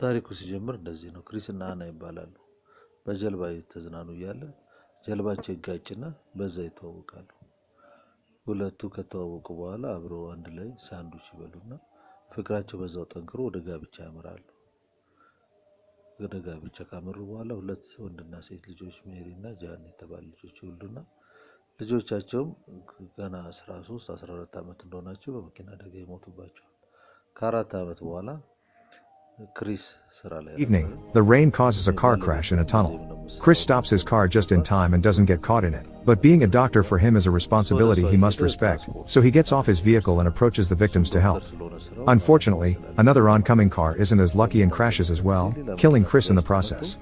ታሪኩ ሲጀምር እንደዚህ ነው። ክሪስና አና ይባላሉ። በጀልባ ተዝናኑ እያለ ጀልባቸው ይጋጭና በዛ ይተዋወቃሉ። ሁለቱ ከተዋወቁ በኋላ አብረው አንድ ላይ ሳንዱች ይበሉና ፍቅራቸው በዛው ጠንክሮ ወደ ጋብቻ ያመራሉ። ወደ ጋብቻ ካመሩ በኋላ ሁለት ወንድና ሴት ልጆች ሜሪና ጃን የተባሉ ልጆች ይወልዱና ልጆቻቸውም ገና 13 14 ዓመት እንደሆናቸው በመኪና አደጋ ይሞቱባቸዋል። ከአራት ዓመት በኋላ Evening, the rain causes a car crash in a tunnel. Chris stops his car just in time and doesn't get caught in it. But being a doctor for him is a responsibility he must respect, so he gets off his vehicle and approaches the victims to help. Unfortunately, another oncoming car isn't as lucky and crashes as well, killing Chris in the process.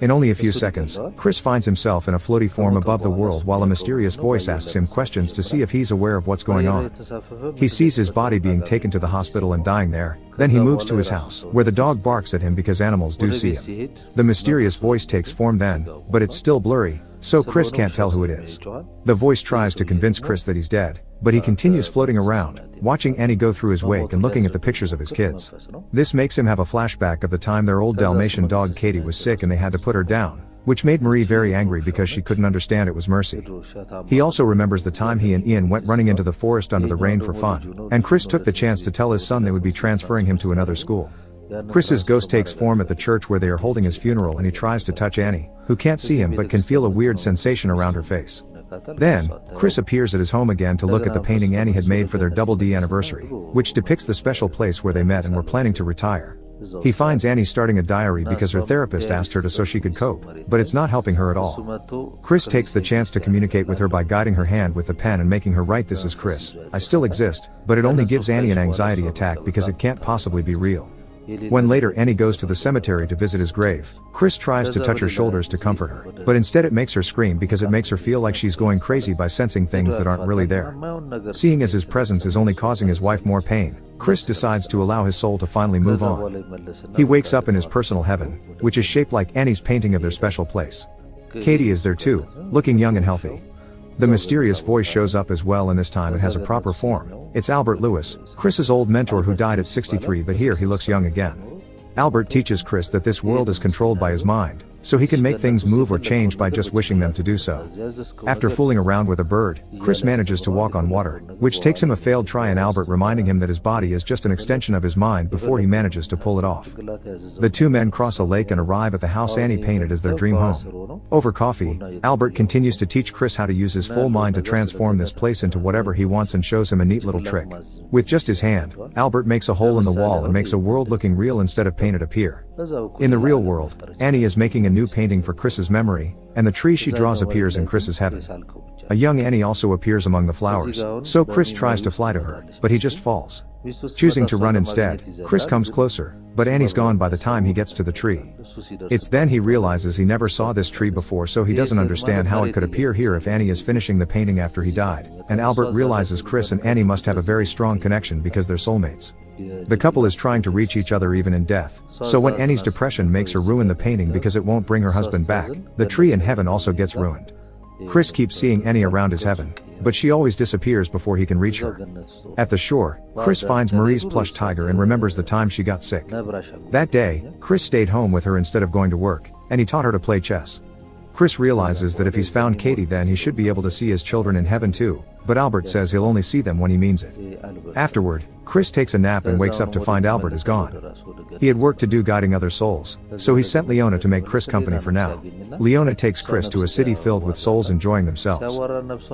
In only a few seconds, Chris finds himself in a floaty form above the world while a mysterious voice asks him questions to see if he's aware of what's going on. He sees his body being taken to the hospital and dying there, then he moves to his house, where the dog barks at him because animals do see him. The mysterious voice takes form then, but it's still blurry, so Chris can't tell who it is. The voice tries to convince Chris that he's dead, but he continues floating around, watching Annie go through his wake and looking at the pictures of his kids. This makes him have a flashback of the time their old Dalmatian dog Katie was sick and they had to put her down, which made Marie very angry because she couldn't understand it was Mercy. He also remembers the time he and Ian went running into the forest under the rain for fun, and Chris took the chance to tell his son they would be transferring him to another school. Chris's ghost takes form at the church where they are holding his funeral and he tries to touch Annie, who can't see him but can feel a weird sensation around her face. Then, Chris appears at his home again to look at the painting Annie had made for their Double D anniversary, which depicts the special place where they met and were planning to retire. He finds Annie starting a diary because her therapist asked her to so she could cope, but it's not helping her at all. Chris takes the chance to communicate with her by guiding her hand with the pen and making her write, "This is Chris. I still exist," but it only gives Annie an anxiety attack because it can't possibly be real. When later Annie goes to the cemetery to visit his grave, Chris tries to touch her shoulders to comfort her, but instead it makes her scream because it makes her feel like she's going crazy by sensing things that aren't really there. Seeing as his presence is only causing his wife more pain, Chris decides to allow his soul to finally move on. He wakes up in his personal heaven, which is shaped like Annie's painting of their special place. Katie is there too, looking young and healthy. The mysterious voice shows up as well, and this time it has a proper form. It's Albert Lewis, Chris's old mentor who died at 63, but here he looks young again. Albert teaches Chris that this world is controlled by his mind, so he can make things move or change by just wishing them to do so. After fooling around with a bird, Chris manages to walk on water, which takes him a failed try, and Albert reminding him that his body is just an extension of his mind before he manages to pull it off. The two men cross a lake and arrive at the house Annie painted as their dream home. Over coffee, Albert continues to teach Chris how to use his full mind to transform this place into whatever he wants and shows him a neat little trick. With just his hand, Albert makes a hole in the wall and makes a world looking real instead of painted appear. In the real world, Annie is making a new painting for Chris's memory, and the tree she draws appears in Chris's heaven. A young Annie also appears among the flowers, so Chris tries to fly to her, but he just falls. Choosing to run instead, Chris comes closer, but Annie's gone by the time he gets to the tree. It's then he realizes he never saw this tree before, so he doesn't understand how it could appear here if Annie is finishing the painting after he died, and Albert realizes Chris and Annie must have a very strong connection because they're soulmates. The couple is trying to reach each other even in death, so when Annie's depression makes her ruin the painting because it won't bring her husband back, the tree in heaven also gets ruined. Chris keeps seeing Annie around his heaven, but she always disappears before he can reach her. At the shore, Chris finds Marie's plush tiger and remembers the time she got sick. That day, Chris stayed home with her instead of going to work, and he taught her to play chess. Chris realizes that if he's found Katie, then he should be able to see his children in heaven too, but Albert says he'll only see them when he means it. Afterward, Chris takes a nap and wakes up to find Albert is gone. He had work to do guiding other souls, so he sent Leona to make Chris company for now. Leona takes Chris to a city filled with souls enjoying themselves.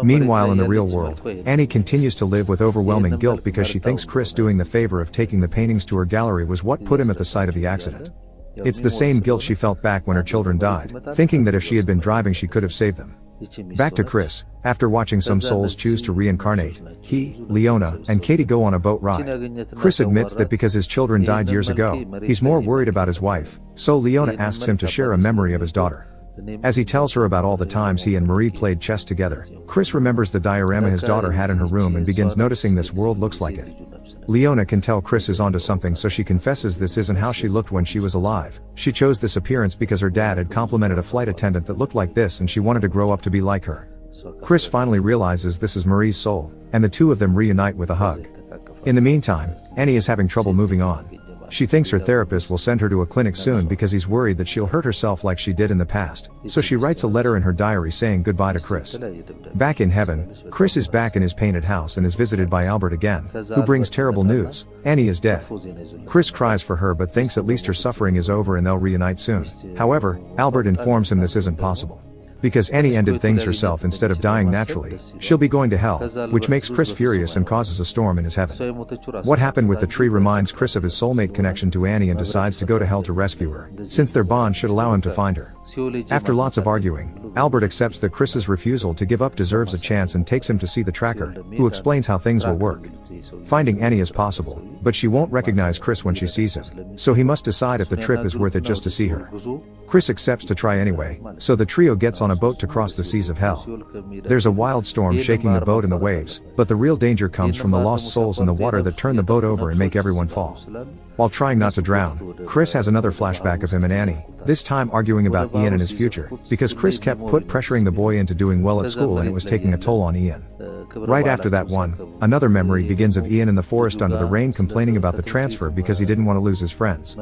Meanwhile, in the real world, Annie continues to live with overwhelming guilt because she thinks Chris doing the favor of taking the paintings to her gallery was what put him at the site of the accident. It's the same guilt she felt back when her children died, thinking that if she had been driving she could have saved them. Back to Chris, after watching some souls choose to reincarnate, he, Leona, and Katie go on a boat ride. Chris admits that because his children died years ago, he's more worried about his wife, so Leona asks him to share a memory of his daughter. As he tells her about all the times he and Marie played chess together, Chris remembers the diorama his daughter had in her room and begins noticing this world looks like it. Leona can tell Chris is onto something, so she confesses this isn't how she looked when she was alive. She chose this appearance because her dad had complimented a flight attendant that looked like this and she wanted to grow up to be like her. Chris finally realizes this is Marie's soul, and the two of them reunite with a hug. In the meantime, Annie is having trouble moving on. She thinks her therapist will send her to a clinic soon because he's worried that she'll hurt herself like she did in the past, so she writes a letter in her diary saying goodbye to Chris. Back in heaven, Chris is back in his painted house and is visited by Albert again, who brings terrible news: Annie is dead. Chris cries for her but thinks at least her suffering is over and they'll reunite soon. However, Albert informs him this isn't possible. Because Annie ended things herself instead of dying naturally, she'll be going to hell, which makes Chris furious and causes a storm in his heaven. What happened with the tree reminds Chris of his soulmate connection to Annie and decides to go to hell to rescue her, since their bond should allow him to find her. After lots of arguing, Albert accepts that Chris's refusal to give up deserves a chance and takes him to see the tracker, who explains how things will work. Finding Annie is possible, but she won't recognize Chris when she sees him, so he must decide if the trip is worth it just to see her. Chris accepts to try anyway, so the trio gets on a boat to cross the seas of hell. There's a wild storm shaking the boat and the waves, but the real danger comes from the lost souls in the water that turn the boat over and make everyone fall. While trying not to drown, Chris has another flashback of him and Annie, this time arguing about Ian and his future, because Chris kept pressuring the boy into doing well at school and it was taking a toll on Ian. Right after that one, another memory begins of Ian in the forest under the rain complaining about the transfer because he didn't want to lose his friends.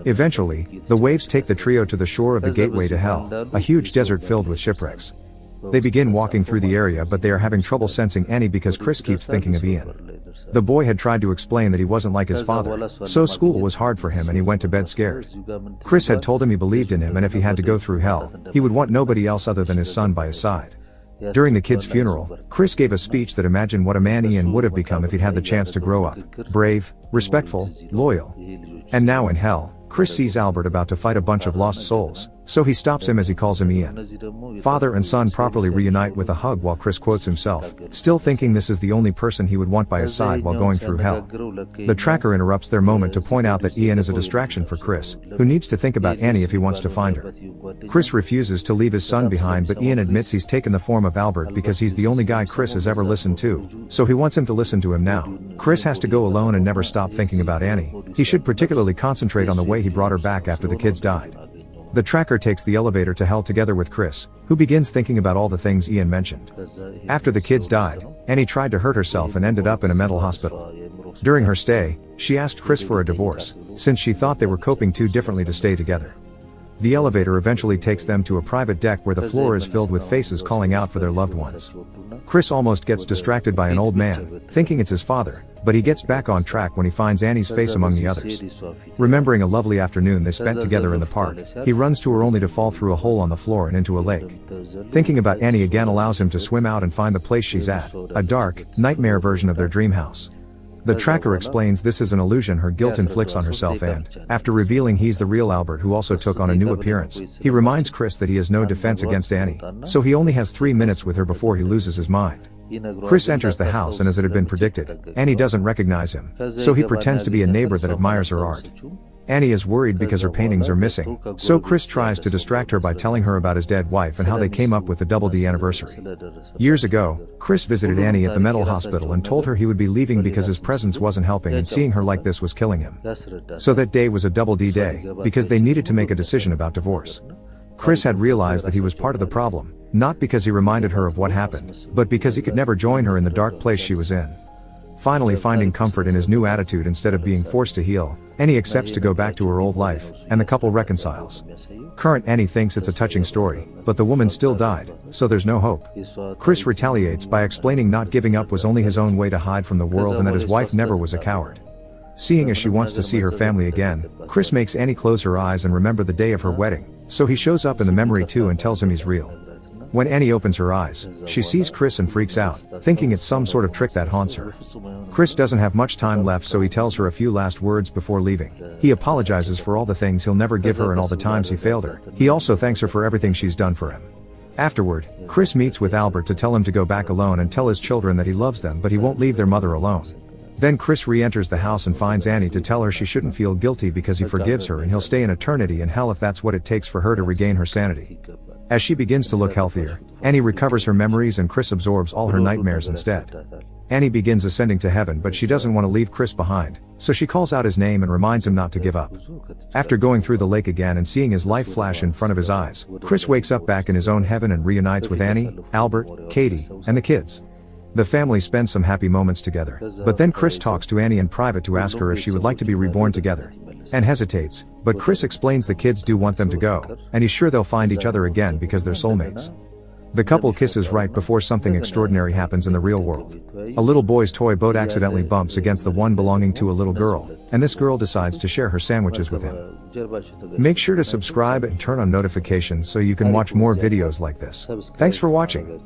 Eventually, the waves take the trio to the shore of the gateway to hell, a huge desert filled with shipwrecks. They begin walking through the area but they are having trouble sensing Annie because Chris keeps thinking of Ian. The boy had tried to explain that he wasn't like his father, so school was hard for him and he went to bed scared. Chris had told him he believed in him and if he had to go through hell, he would want nobody else other than his son by his side. During the kid's funeral, Chris gave a speech that imagined what a man Ian would have become if he'd had the chance to grow up: brave, respectful, loyal. And now in hell, Chris sees Albert about to fight a bunch of lost souls, so he stops him as he calls him Ian. Father and son properly reunite with a hug while Chris quotes himself, still thinking this is the only person he would want by his side while going through hell. The tracker interrupts their moment to point out that Ian is a distraction for Chris, who needs to think about Annie if he wants to find her. Chris refuses to leave his son behind but Ian admits he's taken the form of Albert because he's the only guy Chris has ever listened to, so he wants him to listen to him now. Chris has to go alone and never stop thinking about Annie. He should particularly concentrate on the way he brought her back after the kids died. The tracker takes the elevator to hell together with Chris, who begins thinking about all the things Ian mentioned. After the kids died, Annie tried to hurt herself and ended up in a mental hospital. During her stay, she asked Chris for a divorce, since she thought they were coping too differently to stay together. The elevator eventually takes them to a private deck where the floor is filled with faces calling out for their loved ones. Chris almost gets distracted by an old man, thinking it's his father, but he gets back on track when he finds Annie's face among the others. Remembering a lovely afternoon they spent together in the park, he runs to her only to fall through a hole on the floor and into a lake. Thinking about Annie again allows him to swim out and find the place she's at, a dark, nightmare version of their dream house. The tracker explains this is an illusion her guilt inflicts on herself and, after revealing he's the real Albert who also took on a new appearance, he reminds Chris that he has no defense against Annie, so he only has 3 minutes with her before he loses his mind. Chris enters the house and as it had been predicted, Annie doesn't recognize him, so he pretends to be a neighbor that admires her art. Annie is worried because her paintings are missing, so Chris tries to distract her by telling her about his dead wife and how they came up with the Double D anniversary. Years ago, Chris visited Annie at the mental hospital and told her he would be leaving because his presence wasn't helping and seeing her like this was killing him. So that day was a Double D day, because they needed to make a decision about divorce. Chris had realized that he was part of the problem, not because he reminded her of what happened, but because he could never join her in the dark place she was in. Finally finding comfort in his new attitude instead of being forced to heal, Annie accepts to go back to her old life, and the couple reconciles. Current Annie thinks it's a touching story, but the woman still died, so there's no hope. Chris retaliates by explaining not giving up was only his own way to hide from the world and that his wife never was a coward. Seeing as she wants to see her family again, Chris makes Annie close her eyes and remember the day of her wedding, so he shows up in the memory too and tells him he's real. When Annie opens her eyes, she sees Chris and freaks out, thinking it's some sort of trick that haunts her. Chris doesn't have much time left so he tells her a few last words before leaving. He apologizes for all the things he'll never give her and all the times he failed her. He also thanks her for everything she's done for him. Afterward, Chris meets with Albert to tell him to go back alone and tell his children that he loves them but he won't leave their mother alone. Then Chris re-enters the house and finds Annie to tell her she shouldn't feel guilty because he forgives her and he'll stay in eternity in hell if that's what it takes for her to regain her sanity. As she begins to look healthier, Annie recovers her memories and Chris absorbs all her nightmares instead. Annie begins ascending to heaven but she doesn't want to leave Chris behind, so she calls out his name and reminds him not to give up. After going through the lake again and seeing his life flash in front of his eyes, Chris wakes up back in his own heaven and reunites with Annie, Albert, Katie, and the kids. The family spends some happy moments together, but then Chris talks to Annie in private to ask her if she would like to be reborn together. and hesitates, but Chris explains the kids do want them to go, and he's sure they'll find each other again because they're soulmates. The couple kisses right before something extraordinary happens in the real world. A little boy's toy boat accidentally bumps against the one belonging to a little girl, and this girl decides to share her sandwiches with him. Make sure to subscribe and turn on notifications so you can watch more videos like this. Thanks for watching.